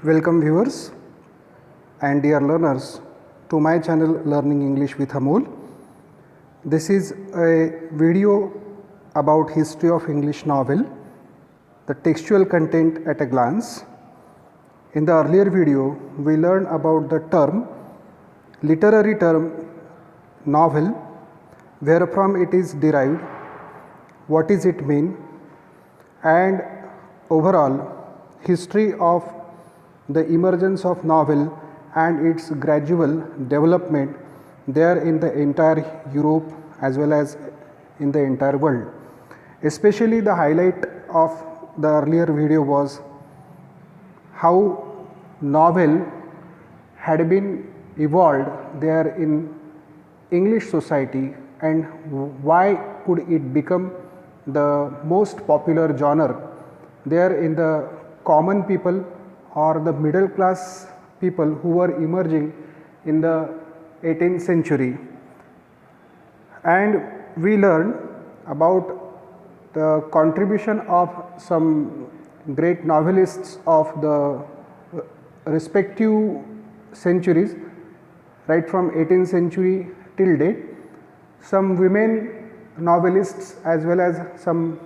Welcome viewers and dear learners to my channel Learning English with Amol. This is a video about history of English novel, the textual content at a glance. In the earlier video, we learned about the literary term novel, where from it is derived, what is it mean, and overall history of the emergence of novel and its gradual development there in the entire Europe as well as in the entire world. Especially the highlight of the earlier video was how novel had been evolved there in English society and why could it become the most popular genre there in the common people or the middle class people who were emerging in the 18th century. And we learned about the contribution of some great novelists of the respective centuries, right from 18th century till date, some women novelists as well as some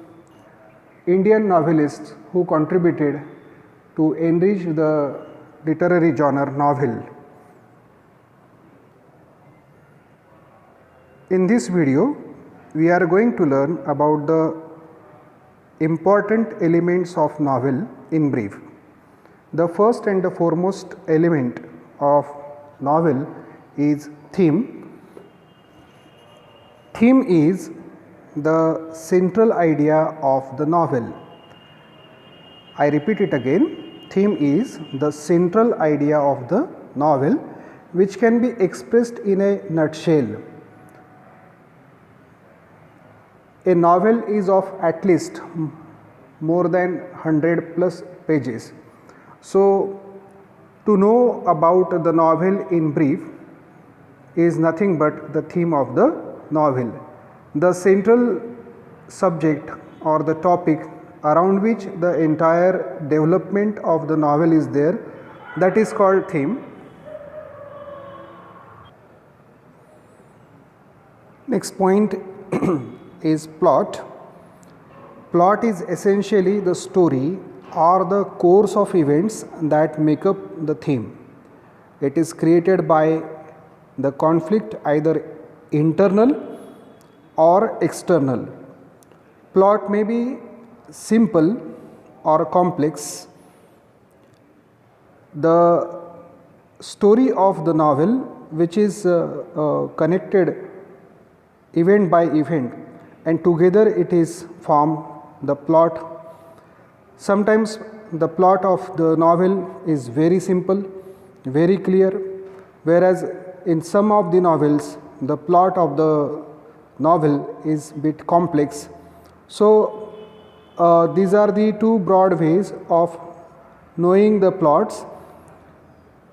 Indian novelists who contributed to enrich the literary genre novel. In this video, we are going to learn about the important elements of novel in brief. The first and the foremost element of novel is theme. Theme is the central idea of the novel. I repeat it again. Theme is the central idea of the novel, which can be expressed in a nutshell. A novel is of at least more than 100 plus pages. So, to know about the novel in brief is nothing but the theme of the novel. The central subject or the topic around which the entire development of the novel is there, that is called theme. Next point is plot. Plot is essentially the story or the course of events that make up the theme. It is created by the conflict either internal or external. Plot may be simple or complex. The story of the novel, which is connected event by event, and together it is formed the plot. Sometimes the plot of the novel is very simple, very clear, whereas in some of the novels the plot of the novel is bit complex. So these are the two broad ways of knowing the plots.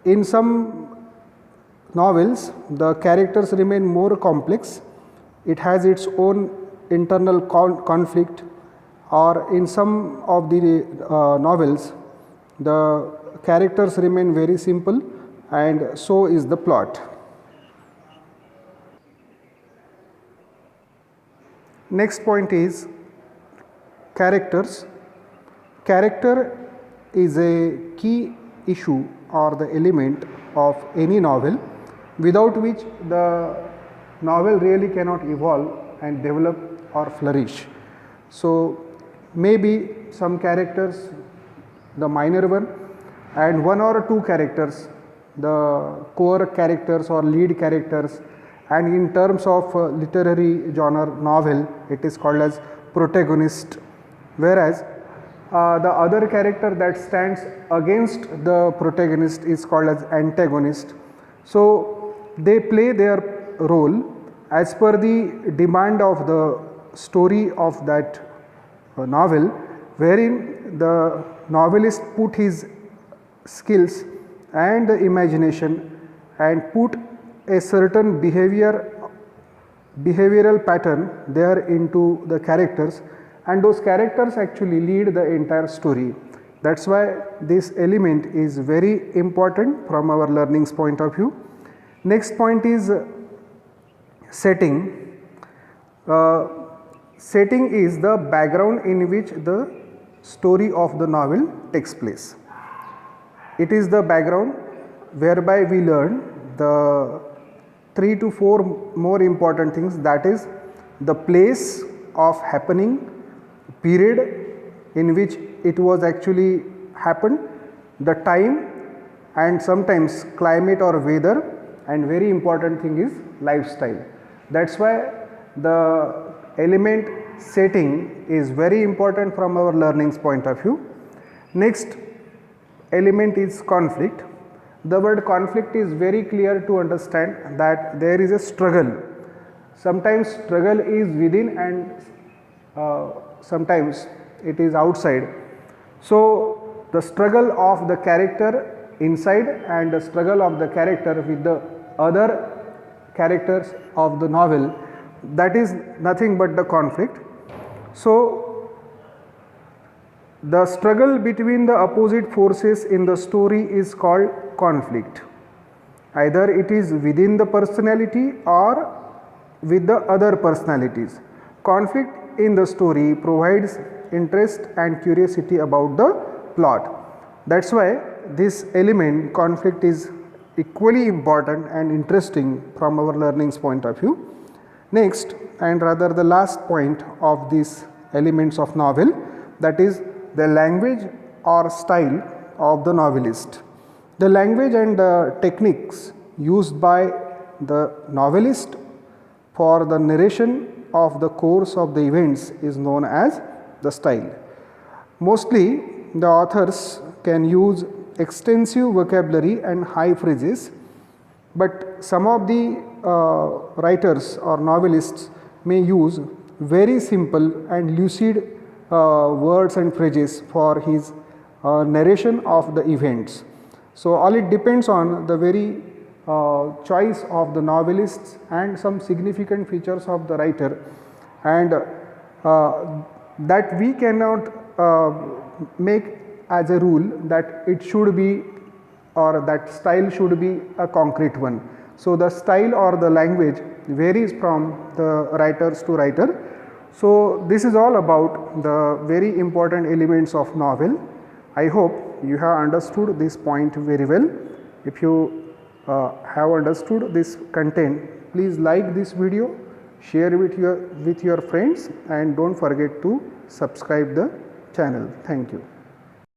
In some novels, the characters remain more complex. It has its own internal conflict, or in some of the novels, the characters remain very simple, and so is the plot. Next point is characters. Character is a key issue or the element of any novel, without which the novel really cannot evolve and develop or flourish. So maybe some characters, the minor one, and one or two characters, the core characters or lead characters, and in terms of literary genre novel, it is called as protagonist, whereas the other character that stands against the protagonist is called as antagonist. So they play their role as per the demand of the story of that novel, wherein the novelist put his skills and the imagination and put a certain behavioral pattern there into the characters, and those characters actually lead the entire story. That's why this element is very important from our learning's point of view. Next point is setting. Setting is the background in which the story of the novel takes place. It is the background whereby we learn the 3 to 4 more important things, that is the place of happening, period in which it was actually happened, the time, and sometimes climate or weather, and very important thing is lifestyle. That's why the element setting is very important from our learning's point of view. Next element is conflict. The word conflict is very clear to understand that there is a struggle. Sometimes struggle is within and sometimes it is outside. So the struggle of the character inside and the struggle of the character with the other characters of the novel, that is nothing but the conflict. So the struggle between the opposite forces in the story is called conflict. Either it is within the personality or with the other personalities. Conflict in the story provides interest and curiosity about the plot. That's why this element conflict is equally important and interesting from our learning's point of view. Next, and rather the last point of these elements of novel, that is the language or style of the novelist. The language and the techniques used by the novelist for the narration of the course of the events is known as the style. Mostly the authors can use extensive vocabulary and high phrases, but some of the writers or novelists may use very simple and lucid words and phrases for his narration of the events. So all it depends on the very choice of the novelists and some significant features of the writer, and that we cannot make as a rule that it should be or that style should be a concrete one. So the style or the language varies from the writers to writer. So this is all about the very important elements of novel. I hope you have understood this point very well. If you have understood this content, please like this video, share with your friends, and don't forget to subscribe the channel. Thank you.